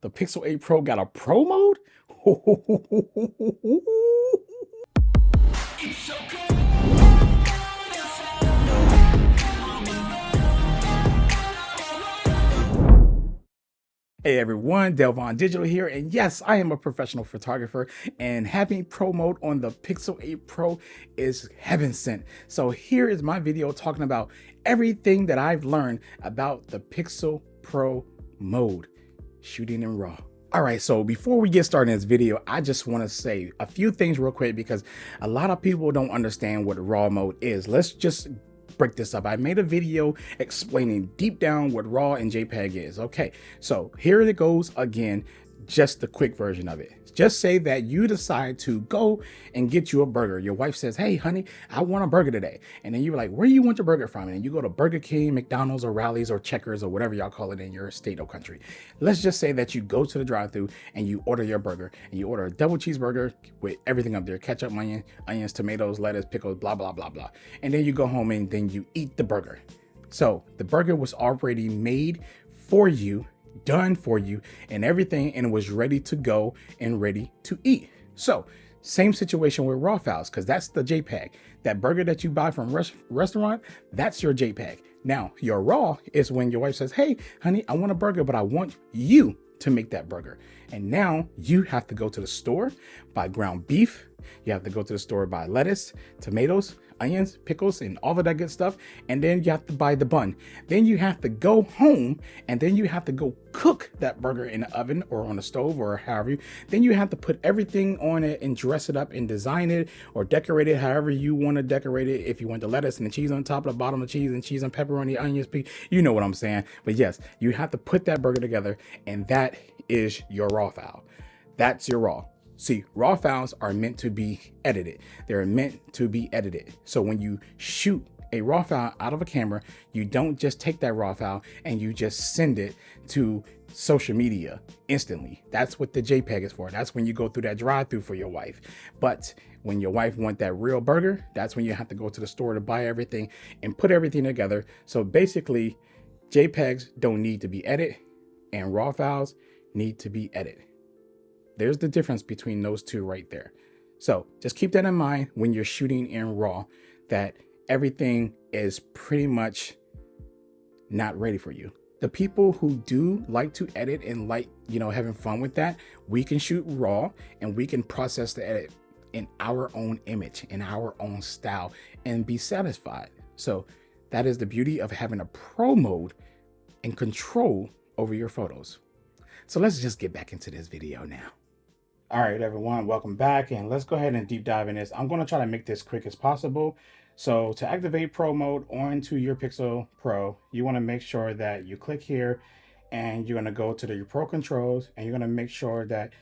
The Pixel 8 Pro got a Pro mode? Hey everyone, Delvon Digital here, and yes, I am a professional photographer, and having Pro mode on the Pixel 8 Pro is heaven sent. So here is my video talking about everything that I've learned about the Pixel Pro mode, shooting in RAW. All right, so before we get started in this video, I just want to say a few things real quick because a lot of people don't understand what RAW mode is. Let's just break this up. I made a video explaining deep down what RAW and JPEG is. Okay, so here it goes again, just the quick version of it. Just say that you decide to go and get you a burger. Your wife says, hey, honey, I want a burger today. And then you're like, where do you want your burger from? And you go to Burger King, McDonald's, or Rally's, or Checkers, or whatever y'all call it in your state or country. Let's just say that you go to the drive-thru and you order your burger. And you order a double cheeseburger with everything up there, ketchup, onions, tomatoes, lettuce, pickles, blah, blah, blah, blah. And then you go home and then you eat the burger. So the burger was already made for you, done for you, and everything, and it was ready to go and ready to eat. So same situation with RAW files, because that's the JPEG. That burger that you buy from restaurant, that's your JPEG. Now your RAW is when your wife says, hey honey, I want a burger, but I want you to make that burger. And now you have to go to the store, buy ground beef. You have to go to the store, buy lettuce, tomatoes, onions, pickles, and all of that good stuff. And then you have to buy the bun. Then you have to go home and then you have to go cook that burger in the oven or on the stove or however you. Then you have to put everything on it and dress it up and design it or decorate it however you want to decorate it. If you want the lettuce and the cheese on top of the bottom of the cheese and cheese and pepperoni, onions, you know what I'm saying. But yes, you have to put that burger together, and that is your RAW file. That's your RAW. See, RAW files are meant to be edited. They're meant to be edited. So when you shoot a RAW file out of a camera, you don't just take that RAW file and you just send it to social media instantly. That's what the JPEG is for. That's when you go through that drive-through for your wife. But when your wife wants that real burger, that's when you have to go to the store to buy everything and put everything together. So basically, JPEGs don't need to be edited and RAW files need to be edited. There's the difference between those two right there. So just keep that in mind when you're shooting in RAW, that everything is pretty much not ready for you. The people who do like to edit and like, having fun with that, we can shoot RAW and we can process the edit in our own image, in our own style, and be satisfied. So that is the beauty of having a Pro mode and control over your photos. So let's just get back into this video now. All right, everyone, welcome back, and let's go ahead and deep dive in this. I'm going to try to make this quick as possible. So to activate Pro mode onto your Pixel Pro, you want to make sure that you click here and you're going to go to your Pro controls, and you're going to make sure that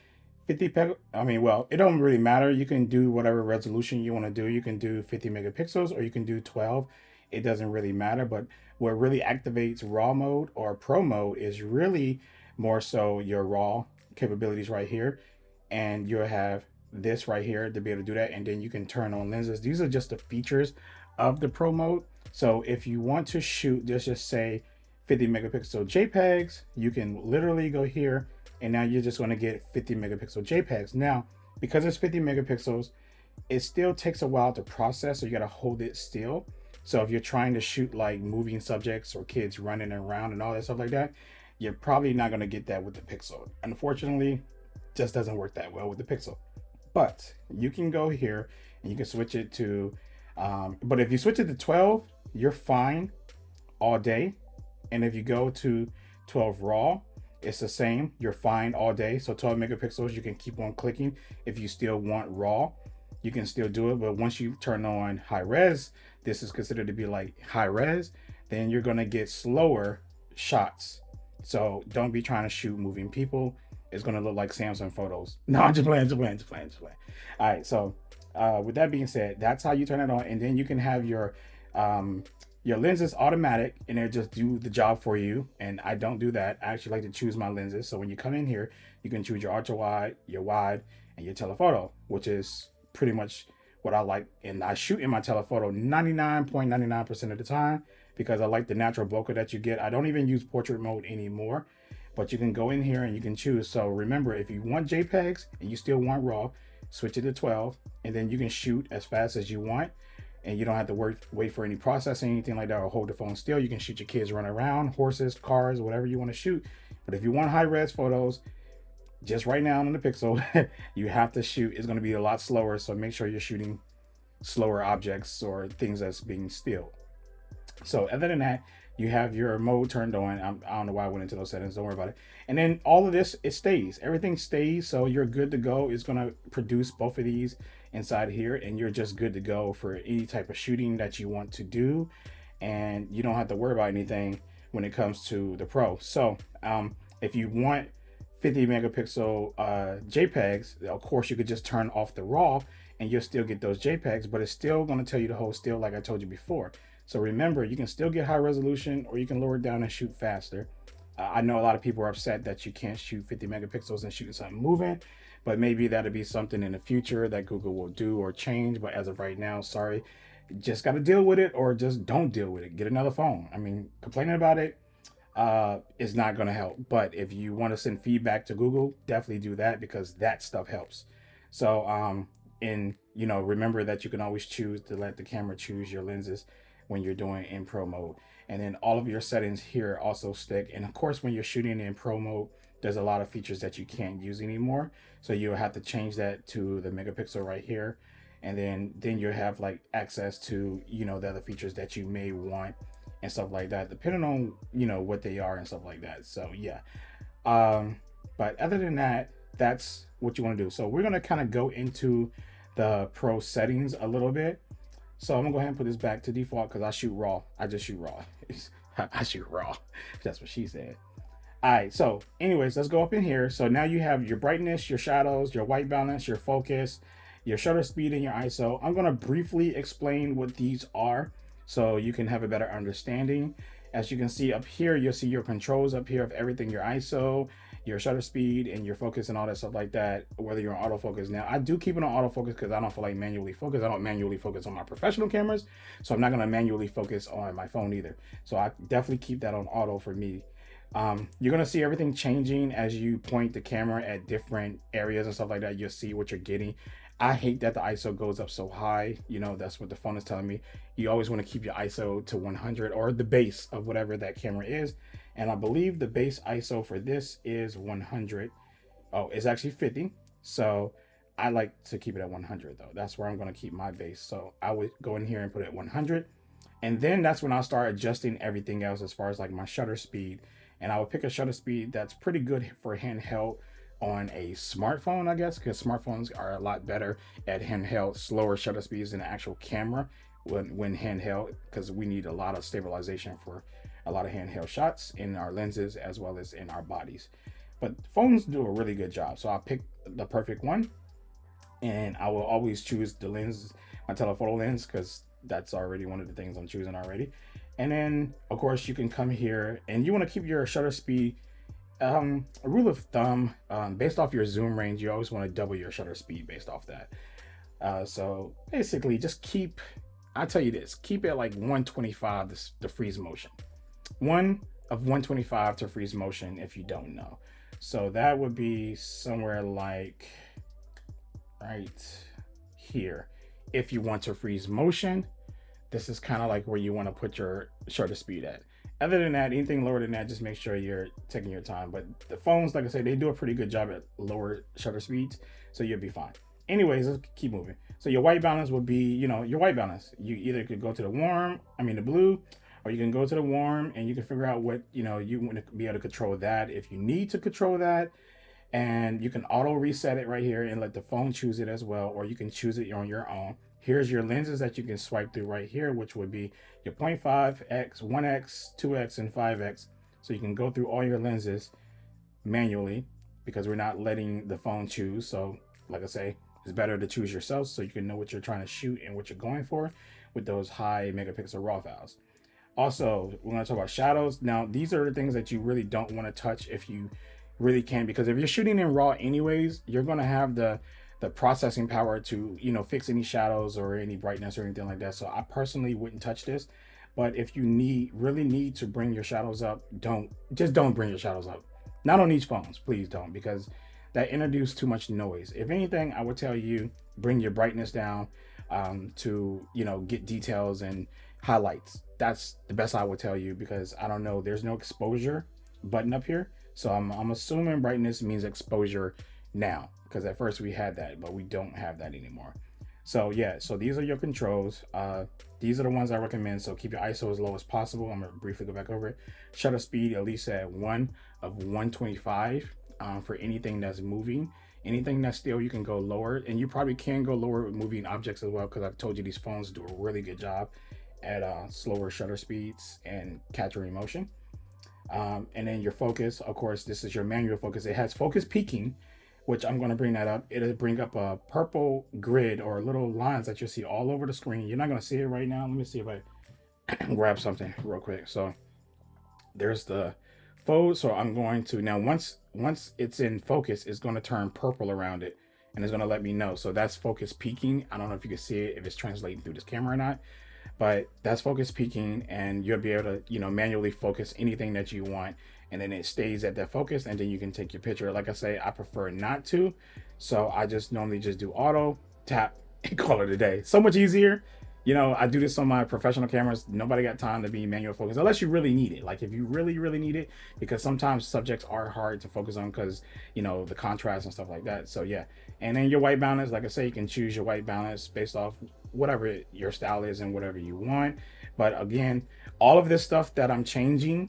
it don't really matter. You can do whatever resolution you want to do. You can do 50 megapixels or you can do 12. It doesn't really matter. But what really activates RAW mode or Pro mode is really more so your RAW capabilities right here. And you'll have this right here to be able to do that, and then you can turn on lenses. These are just the features of the Pro mode. So if you want to shoot, just say 50 megapixel JPEGs, you can literally go here, and now you're just going to get 50 megapixel JPEGs. Now, because it's 50 megapixels, it still takes a while to process, so you got to hold it still. So if you're trying to shoot like moving subjects or kids running around and all that stuff like that, you're probably not going to get that with the Pixel. Unfortunately, just doesn't work that well with the Pixel. But you can go here and you can switch it to but if you switch it to 12, you're fine all day. And if you go to 12 RAW, it's the same, you're fine all day. So 12 megapixels, you can keep on clicking. If you still want RAW, you can still do it. But once you turn on high res, this is considered to be like high res, then you're going to get slower shots. So don't be trying to shoot moving people. It's going to look like Samsung photos. No, I'm just playing. All right, so with that being said, that's how you turn it on. And then you can have your lenses automatic, and it just do the job for you. And I don't do that. I actually like to choose my lenses. So when you come in here, you can choose your ultra wide, your wide, and your telephoto, which is pretty much what I like. And I shoot in my telephoto 99.99% of the time because I like the natural bokeh that you get. I don't even use portrait mode anymore but you can go in here and you can choose. So remember, if you want JPEGs and you still want RAW, switch it to 12, and then you can shoot as fast as you want, and you don't have to wait for any processing, anything like that, or hold the phone still. You can shoot your kids running around, horses, cars, whatever you want to shoot. But if you want high res photos, just right now on the Pixel, you have to shoot. It's going to be a lot slower, so make sure you're shooting slower objects or things that's being still. So other than that, you have your mode turned on. I don't know why I went into those settings. Don't worry about it. And then all of this, it stays. Everything stays, so you're good to go. It's going to produce both of these inside here, and you're just good to go for any type of shooting that you want to do. And you don't have to worry about anything when it comes to the Pro. So if you want 50 megapixel JPEGs, of course you could just turn off the RAW and you'll still get those JPEGs, but it's still going to tell you to hold still like I told you before. So remember, you can still get high resolution, or you can lower it down and shoot faster. I know a lot of people are upset that you can't shoot 50 megapixels and shoot something moving, but maybe that'll be something in the future that Google will do or change. But as of right now, sorry, just got to deal with it, or just don't deal with it. Get another phone. I mean, complaining about it is not going to help. But if you want to send feedback to Google, definitely do that, because that stuff helps. So and remember that you can always choose to let the camera choose your lenses when you're doing in Pro mode. And then all of your settings here also stick. And of course, when you're shooting in Pro mode, there's a lot of features that you can't use anymore. So you'll have to change that to the megapixel right here. And then you'll have like access to, the other features that you may want and stuff like that, depending on, what they are and stuff like that. So yeah. But other than that, that's what you want to do. So we're going to kind of go into the Pro settings a little bit. So I'm gonna go ahead and put this back to default, because I shoot RAW. I just shoot RAW. I shoot RAW. That's what she said. All right, so anyways, let's go up in here. So now you have your brightness, your shadows, your white balance, your focus, your shutter speed, and your ISO. I'm gonna briefly explain what these are so you can have a better understanding. As you can see up here, you'll see your controls up here of everything, your ISO, your shutter speed, and your focus and all that stuff like that, whether you're on autofocus. Now, I do keep it on autofocus because I don't feel like manually focus. I don't manually focus on my professional cameras, so I'm not going to manually focus on my phone either. So I definitely keep that on auto for me. You're going to see everything changing as you point the camera at different areas and stuff like that. You'll see what you're getting. I hate that the ISO goes up so high. That's what the phone is telling me. You always want to keep your ISO to 100, or the base of whatever that camera is. And I believe the base ISO for this is 100. Oh, it's actually 50. So I like to keep it at 100 though. That's where I'm going to keep my base. So I would go in here and put it at 100. And then that's when I'll start adjusting everything else as far as like my shutter speed. And I would pick a shutter speed that's pretty good for handheld on a smartphone, I guess, because smartphones are a lot better at handheld, slower shutter speeds than the actual camera when handheld, because we need a lot of stabilization for a lot of handheld shots in our lenses as well as in our bodies. But phones do a really good job. So I'll pick the perfect one, and I will always choose the lens, my telephoto lens, because that's already one of the things I'm choosing already. And then of course you can come here and you want to keep your shutter speed. A rule of thumb, based off your zoom range, you always want to double your shutter speed based off that. So basically just keep it like 125 to freeze motion. 125 to freeze motion, if you don't know. So that would be somewhere like right here. If you want to freeze motion, this is kind of like where you want to put your shutter speed at. Other than that, anything lower than that, just make sure you're taking your time. But the phones, like I said, they do a pretty good job at lower shutter speeds, so you'll be fine. Anyways, let's keep moving. So your white balance would be, your white balance. You either could go to the blue, or you can go to the warm, and you can figure out what, you want to be able to control that if you need to control that. And you can auto reset it right here and let the phone choose it as well, or you can choose it on your own. Here's your lenses that you can swipe through right here, which would be your 0.5x, 1x, 2x, and 5x. So you can go through all your lenses manually, because we're not letting the phone choose. So like I say, it's better to choose yourself so you can know what you're trying to shoot and what you're going for with those high megapixel RAW files. Also, we're going to talk about shadows. Now, these are the things that you really don't want to touch if you really can, because if you're shooting in RAW anyways, you're going to have the processing power to fix any shadows or any brightness or anything like that. So I personally wouldn't touch this. But if you really need to bring your shadows up, don't bring your shadows up. Not on each phones, please don't, because that introduced too much noise. If anything, I would tell you bring your brightness down to get details and highlights. That's the best I would tell you, because I don't know, there's no exposure button up here, so I'm assuming brightness means exposure now, because at first we had that, but we don't have that anymore. So yeah, so these are your controls. These are the ones I recommend. So keep your ISO as low as possible. I'm gonna briefly go back over it. Shutter speed at least at 1/125 for anything that's moving. Anything that's still, you can go lower, and you probably can go lower with moving objects as well, because I've told you these phones do a really good job at slower shutter speeds and capturing motion. And then your focus, of course, this is your manual focus. It has focus peaking, which I'm going to bring that up. It'll bring up a purple grid or little lines that you'll see all over the screen. You're not going to see it right now. Let me see if I grab something real quick. So there's the fold. So I'm going to, now once it's in focus, it's going to turn purple around it, and it's going to let me know. So that's focus peaking. I don't know if you can see it, if it's translating through this camera or not, but that's focus peaking, and you'll be able to manually focus anything that you want, and then it stays at that focus, and then you can take your picture. Like I say, I prefer not to, so I just normally just do auto, tap, and call it a day. So much easier. I do this on my professional cameras. Nobody got time to be manual focus unless you really need it. Like if you really, really need it, because sometimes subjects are hard to focus on because, the contrast and stuff like that. So yeah. And then your white balance, like I say, you can choose your white balance based off whatever your style is and whatever you want. But again, all of this stuff that I'm changing,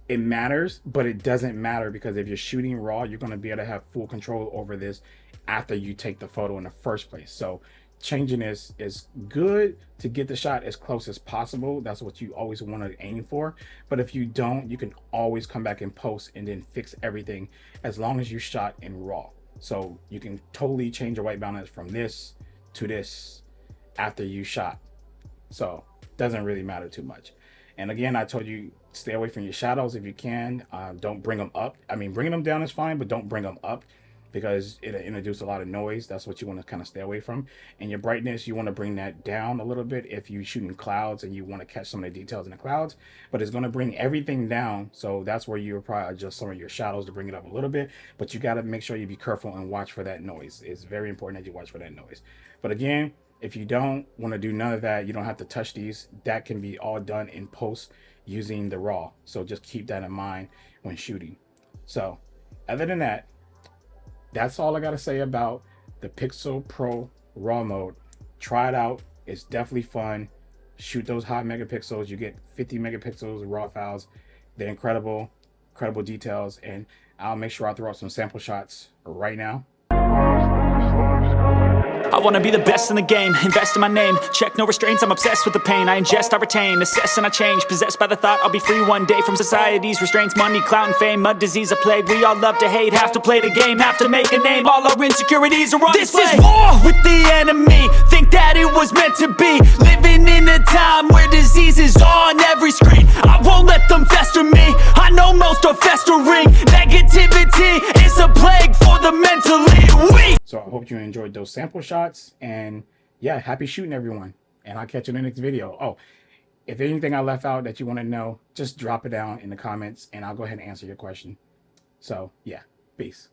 it matters, but it doesn't matter, because if you're shooting raw, you're going to be able to have full control over this after you take the photo in the first place. So changing this is good to get the shot as close as possible. That's what you always want to aim for. But if you don't, you can always come back and post and then fix everything, as long as you shot in raw. So you can totally change your white balance from this to this after you shot. So it doesn't really matter too much. And again, I told you, stay away from your shadows if you can. Don't bring them up. I mean, bringing them down is fine, but don't bring them up, because it'll introduce a lot of noise. That's what you want to kind of stay away from. And your brightness, you want to bring that down a little bit if you're shooting clouds and you want to catch some of the details in the clouds, but it's going to bring everything down. So that's where you'll probably adjust some of your shadows to bring it up a little bit, but you got to make sure you be careful and watch for that noise. It's very important that you watch for that noise. But again, if you don't want to do none of that, you don't have to touch these. That can be all done in post using the raw. So just keep that in mind when shooting. So other than that, that's all I got to say about the Pixel Pro RAW mode. Try it out. It's definitely fun. Shoot those high megapixels. You get 50 megapixels RAW files. They're incredible details. And I'll make sure I throw out some sample shots right now. I wanna be the best in the game, invest in my name. Check no restraints, I'm obsessed with the pain. I ingest, I retain, assess and I change. Possessed by the thought I'll be free one day from society's restraints. Money, clout and fame, mud, disease, a plague. We all love to hate, have to play the game, have to make a name. All our insecurities are on display. This is war with the enemy, think that it was meant to be. Living in a time where disease is on every screen. I won't let them fester me, I know most are festering. Negativity is a plague for the mentally weak. So I hope you enjoyed those sample shots, and yeah, happy shooting everyone, and I'll catch you in the next video. Oh, if anything I left out that you want to know, just drop it down in the comments and I'll go ahead and answer your question. So yeah, peace.